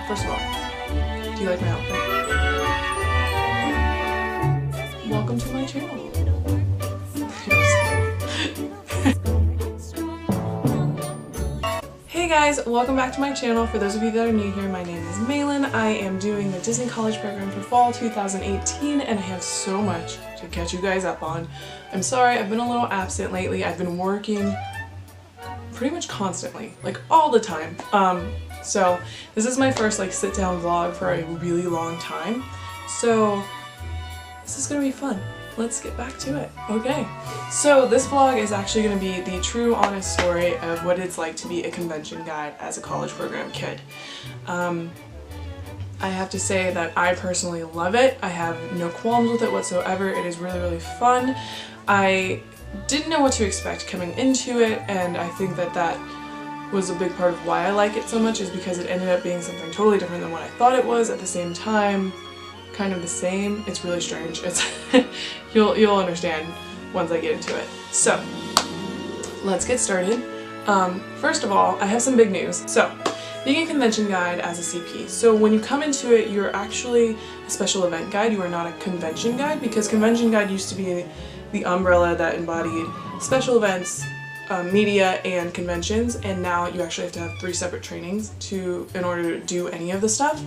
First of all, do you like my outfit? Welcome to my channel. Hey guys, welcome back to my channel. For those of you that are new here, my name is Malin. I am doing the Disney College program for fall 2018 and I have so much to catch you guys up on. I'm sorry, I've been a little absent lately. I've been working pretty much constantly, like all the time. So this is my first like sit down vlog for a really long time. So this is gonna be fun. Let's get back to it. Okay, so this vlog is actually going to be the true honest story of what it's like to be a convention guide as a college program kid. I have to say that I personally love it. I have no qualms with it whatsoever. It is really, really fun. I didn't know what to expect coming into it, and I think that that was a big part of why I like it so much, is because it ended up being something totally different than what I thought it was. At the same time, kind of the same. It's really strange. It's you'll understand once I get into it. So let's get started. First of all, I have some big news. So being a convention guide as a CP, so when you come into it, you're actually a special event guide. You are not a convention guide, because convention guide used to be the umbrella that embodied special events, media, and conventions, and now you actually have to have 3 separate trainings in order to do any of the stuff.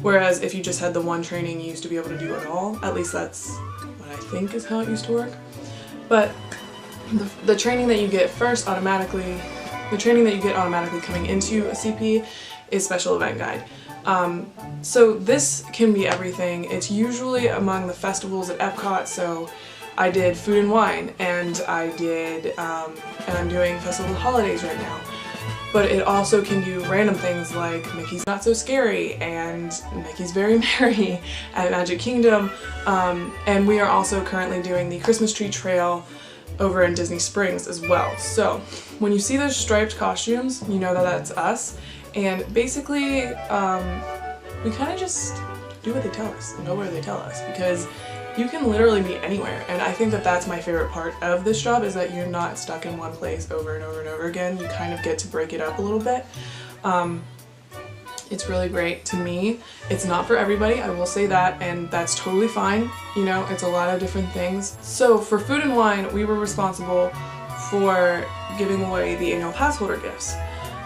Whereas if you just had the one training, you used to be able to do it all. At least that's what I think is how it used to work. But the training that you get automatically coming into a CP is special event guide. So this can be everything. It's usually among the festivals at Epcot, so I did Food and Wine, and I did, and I'm doing Festival of the Holidays right now. But it also can do random things like Mickey's Not So Scary and Mickey's Very Merry at Magic Kingdom, and we are also currently doing the Christmas Tree Trail over in Disney Springs as well. So when you see those striped costumes, you know that that's us, and basically we kind of just do what they tell us and go where they tell us, because you can literally be anywhere, and I think that that's my favorite part of this job, is that you're not stuck in one place over and over and over again. You kind of get to break it up a little bit. It's really great to me. It's not for everybody, I will say that, and that's totally fine. You know, it's a lot of different things. So for Food and Wine, we were responsible for giving away the annual pass holder gifts.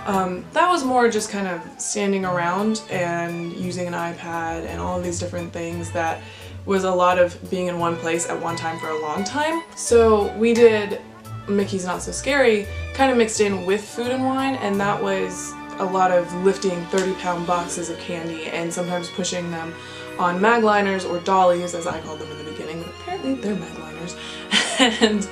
That was more just kind of standing around and using an iPad and all of these different things. That was a lot of being in one place at one time for a long time. So we did Mickey's Not So Scary kind of mixed in with Food and Wine, and that was a lot of lifting 30-pound boxes of candy and sometimes pushing them on magliners, or dollies as I called them in the beginning, but apparently they're magliners. And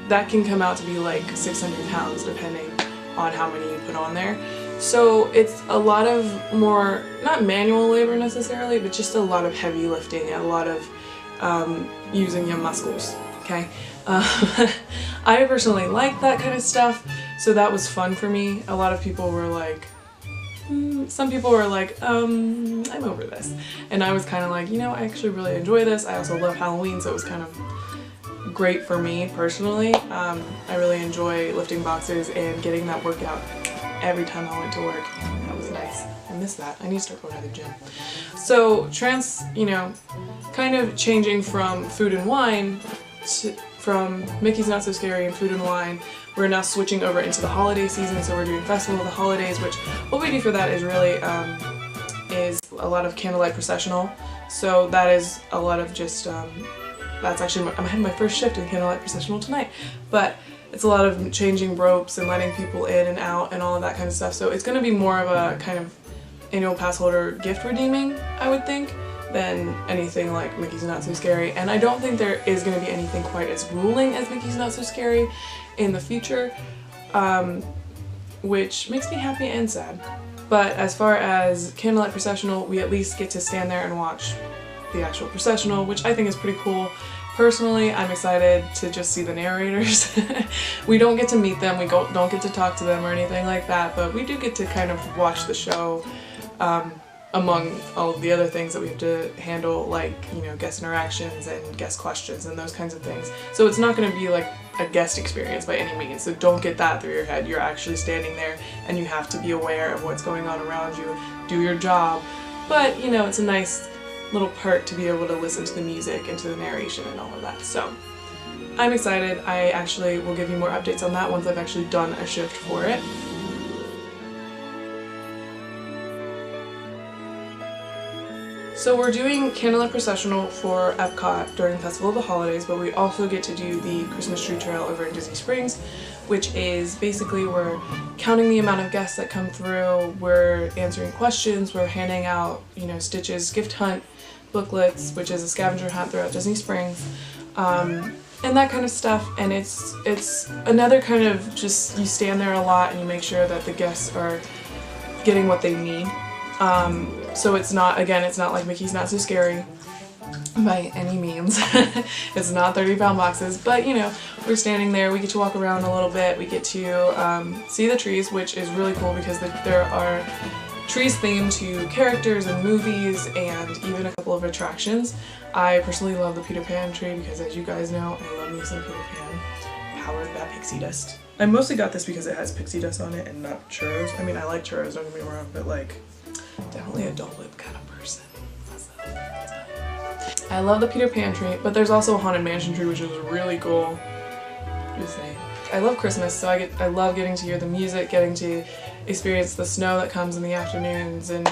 that can come out to be like 600 pounds depending on how many you put on there. So it's a lot of more, not manual labor necessarily, but just a lot of heavy lifting and a lot of using your muscles, okay? I personally like that kind of stuff, so that was fun for me. A lot of people were like, some people were like, I'm over this. And I was kind of like, you know, I actually really enjoy this. I also love Halloween, so it was kind of great for me personally. I really enjoy lifting boxes and getting that workout every time I went to work. That was nice. I miss that. I need to start going to the gym. So you know, kind of changing from Food and Wine from Mickey's Not So Scary and Food and Wine, we're now switching over into the holiday season. So we're doing Festival of the Holidays, which what we do for that is really is a lot of candlelight processional. So that is a lot of just that's actually I'm having my first shift in candlelight processional tonight, but it's a lot of changing ropes and letting people in and out and all of that kind of stuff. So it's going to be more of a kind of annual pass holder gift redeeming, I would think, than anything like Mickey's Not So Scary. And I don't think there is going to be anything quite as grueling as Mickey's Not So Scary in the future, which makes me happy and sad. But as far as candlelight processional, we at least get to stand there and watch the actual processional, which I think is pretty cool. Personally, I'm excited to just see the narrators. We don't get to meet them, we don't get to talk to them or anything like that, but we do get to kind of watch the show among all of the other things that we have to handle, like, you know, guest interactions and guest questions and those kinds of things. So it's not going to be like a guest experience by any means, so don't get that through your head. You're actually standing there and you have to be aware of what's going on around you, do your job, but you know, it's a nice little perk to be able to listen to the music and to the narration and all of that. So I'm excited. I actually will give you more updates on that once I've actually done a shift for it. So we're doing candlelit processional for Epcot during the Festival of the Holidays, but we also get to do the Christmas tree trail over in Disney Springs, which is basically we're counting the amount of guests that come through, we're answering questions, we're handing out, you know, Stitch's gift hunt booklets, which is a scavenger hunt throughout Disney Springs, and that kind of stuff. And it's another kind of just, you stand there a lot and you make sure that the guests are getting what they need. So it's not, again, it's not like Mickey's Not So Scary by any means. It's not 30-pound boxes, but you know, we're standing there, we get to walk around a little bit, we get to see the trees, which is really cool because there are trees themed to characters and movies and even a couple of attractions. I personally love the Peter Pan tree because, as you guys know, I love me some Peter Pan, powered by pixie dust. I mostly got this because it has pixie dust on it and not churros. I mean, I like churros, don't get me wrong, but like, definitely a Dole Whip kind of person. I love the Peter Pan tree, but there's also a Haunted Mansion tree, which is really cool. Just saying. I love Christmas, so I love getting to hear the music, getting to experience the snow that comes in the afternoons, and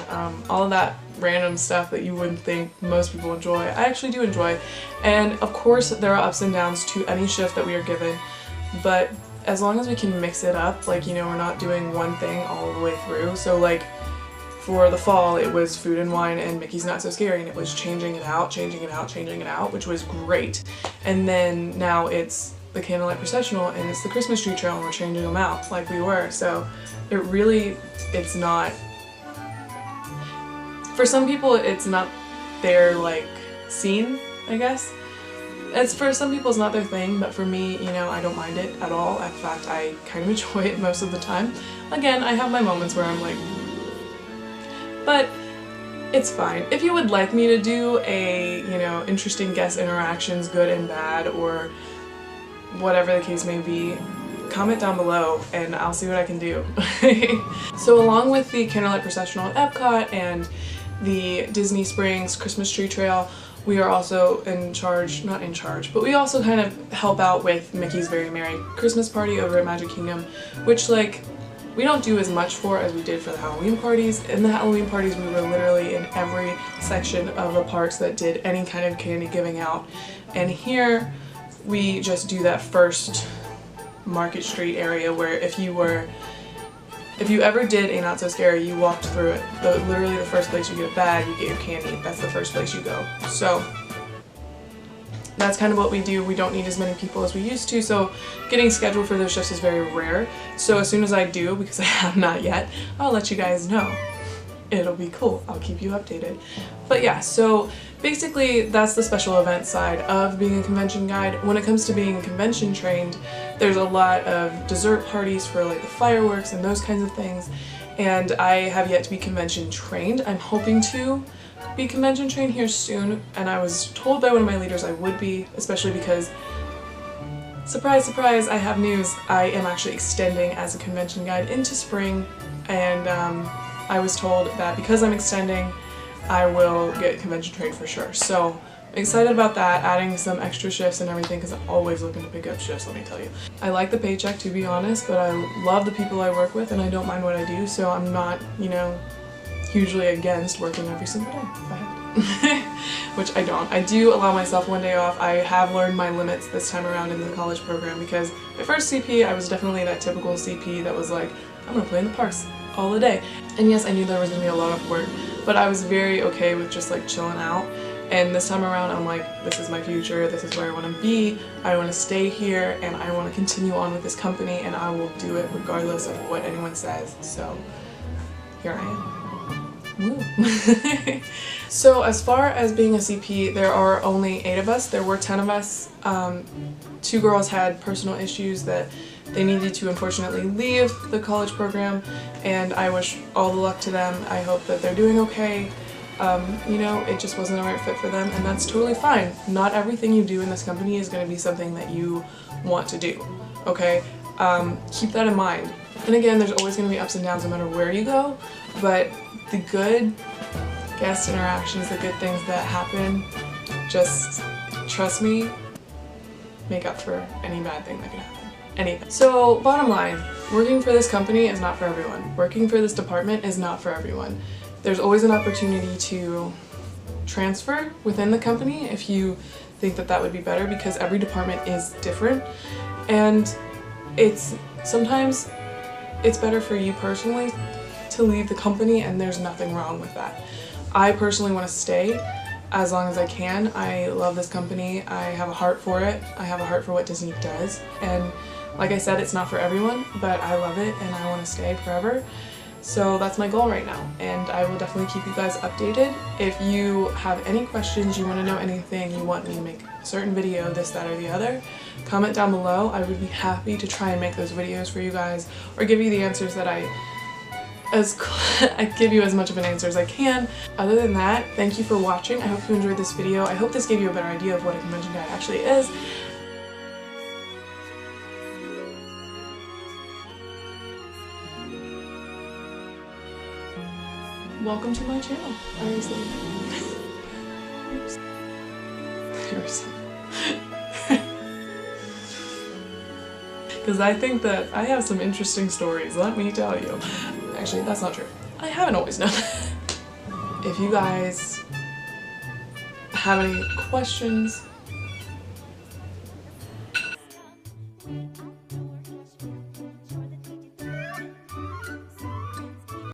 all of that random stuff that you wouldn't think most people enjoy. I actually do enjoy, and of course there are ups and downs to any shift that we are given, but as long as we can mix it up, like, you know, we're not doing one thing all the way through. So like, for the fall, it was Food and Wine and Mickey's Not So Scary, and it was changing it out, changing it out, changing it out, which was great. And then now it's the Candlelight Processional and it's the Christmas Tree Trail, and we're changing them out like we were. So it really, it's not, for some people it's not their like scene, I guess. It's, for some people it's not their thing, but for me, you know, I don't mind it at all. In fact, I kind of enjoy it most of the time. Again, I have my moments where I'm like, but it's fine. If you would like me to do a, you know, interesting guest interactions, good and bad, or whatever the case may be, comment down below and I'll see what I can do. So along with the Candlelight Processional at Epcot and the Disney Springs Christmas Tree Trail, we are also in charge, not in charge, but we also kind of help out with Mickey's Very Merry Christmas Party over at Magic Kingdom, which, like, we don't do as much for as we did for the Halloween parties. In the Halloween parties, we were literally in every section of the parks that did any kind of candy giving out. And here, we just do that first Market Street area where if you ever did a Not So Scary, you walked through it. Literally the first place you get a bag, you get your candy, that's the first place you go. So that's kind of what we do. We don't need as many people as we used to, so getting scheduled for those shifts is very rare. So as soon as I do, because I have not yet, I'll let you guys know. It'll be cool. I'll keep you updated. But yeah, so basically that's the special event side of being a convention guide. When it comes to being convention trained, there's a lot of dessert parties for like the fireworks and those kinds of things, and I have yet to be convention trained. I'm hoping to be convention trained here soon, and I was told by one of my leaders I would be, especially because, surprise surprise, I have news. I am actually extending as a convention guide into spring, and I was told that because I'm extending, I will get convention trained for sure. So I'm excited about that, adding some extra shifts and everything, because I'm always looking to pick up shifts, let me tell you. I like the paycheck, to be honest, but I love the people I work with and I don't mind what I do, so I'm not, you know, hugely against working every single day if I had. Which I don't. I do allow myself one day off. I have learned my limits this time around in the college program, because my first CP, I was definitely that typical CP that was like, I'm gonna play in the parks all the day. And yes, I knew there was gonna be a lot of work, but I was very okay with just like chilling out. And this time around, I'm like, this is my future, this is where I want to be, I want to stay here, and I want to continue on with this company, and I will do it regardless of what anyone says. So here I am. Woo. So as far as being a CP, there are only 8 of us. There were 10 of us. 2 girls had personal issues that they needed to unfortunately leave the college program, and I wish all the luck to them. I hope that they're doing okay. you know, it just wasn't the right fit for them, and that's totally fine. Not everything you do in this company is going to be something that you want to do, okay? Keep that in mind. And again, there's always going to be ups and downs no matter where you go, but the good guest interactions, the good things that happen, just trust me, make up for any bad thing that can happen. Anything. So bottom line, working for this company is not for everyone. Working for this department is not for everyone. There's always an opportunity to transfer within the company if you think that that would be better, because every department is different, and sometimes it's better for you personally to leave the company, and there's nothing wrong with that. I personally want to stay as long as I can. I love this company. I have a heart for it. I have a heart for what Disney does, and like I said, it's not for everyone, but I love it and I want to stay forever. So that's my goal right now, and I will definitely keep you guys updated. If you have any questions, you want to know anything, you want me to make a certain video, this, that, or the other, comment down below. I would be happy to try and make those videos for you guys, or give you the answers that I give you as much of an answer as I can. Other than that, thank you for watching. I hope you enjoyed this video. I hope this gave you a better idea of what a convention guide actually is. Welcome to my channel. Because I think that I have some interesting stories, let me tell you. Actually, that's not true. I haven't always known that. If you guys have any questions,